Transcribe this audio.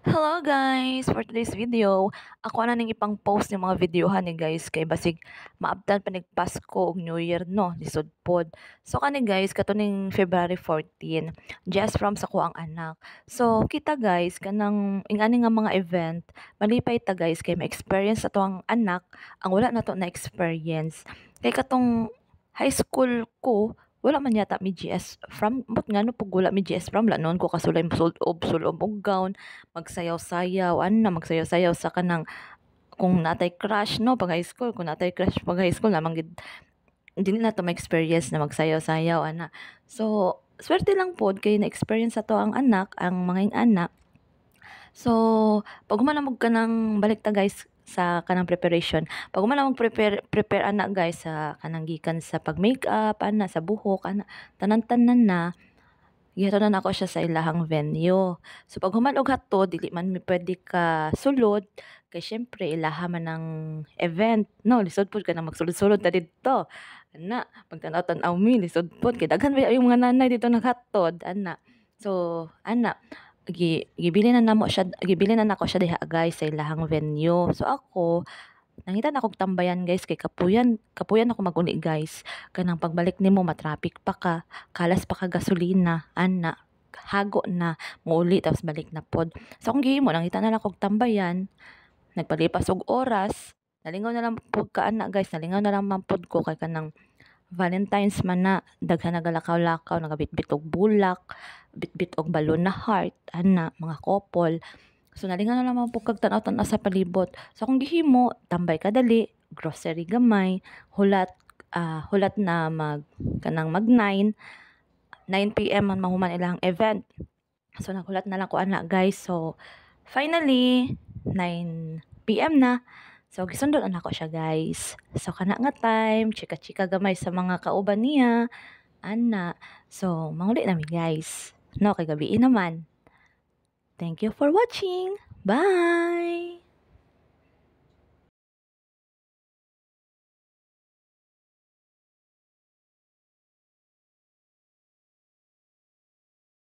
Hello guys! For today's video, ako na ning ipang post ng mga videohan ni guys kay basig maabtan pa Pasko ug New Year no, lisod pod. So kani guys, katuning February 14, just from sa kuang anak. So kita guys kanang ingani nga mga event, malipay ta guys kay ma-experience ato ang anak ang wala nato na experience. Kay katong high school ko wala man yata mi GS from but ngano pug wala mi GS from la noon ko kasulay sulob og gown magsayaw-sayaw ana magsayaw-sayaw sa kanang kung natay crush no pag high school kung natay crush pag high school lamang gid dili na to ma-experience na magsayaw-sayaw ana. So swerte lang pod kay na-experience ato ang anak ang mga anak. So pag humanamog ka ng balik ta guys sa kanang preparation. Pag humanamog prepare ana guys sa kanang gikan sa pag-makeup ana sa buhok ana tanan-tanan na gihatanan ako siya sa ilahang venue. So pag human og hatod dili man mi pwede ka sulod kay syempre ilaha man ang event no lisod pud ka na magsulod-sulod ta didto. Ana pagtanaw-tanaw mi lisod pud kay daghan ba yung mga nanay dito naghatod ana. So ana gibili na namo siya gibili na nako siya diha guys sa ilahang venue. So ako nangita na akong tambayan guys kay kapuyan kapuyan ako maguli guys kanang pagbalik nimo matraffic pa ka kalas pa ka gasolina ana hago na muuli tapos balik na pod. So akong gihimo nangita na lang akong tambayan nagpalipas og oras nalingaw na lang pud ka ana guys nalingaw na lang man pod ko kay kanang Valentine's man na daghan nagalakaw-lakaw nagabitbit og bulak bitbit og balon na heart ana mga couple. So nalingaw na naman po kag tanaw-tanaw sa palibot. So akong gihimo, tambay kadali, grocery gamay, hulat hulat na kanang mag 9 PM man mahuman ilang event. So naghulat na lang ko ana guys. So finally 9 PM na. So gisundon na ko siya guys. So kana nga time, chika-chika gamay sa mga kauban niya. Ana. So manguli na mi guys. No kay gabi naman. Thank you for watching. Bye!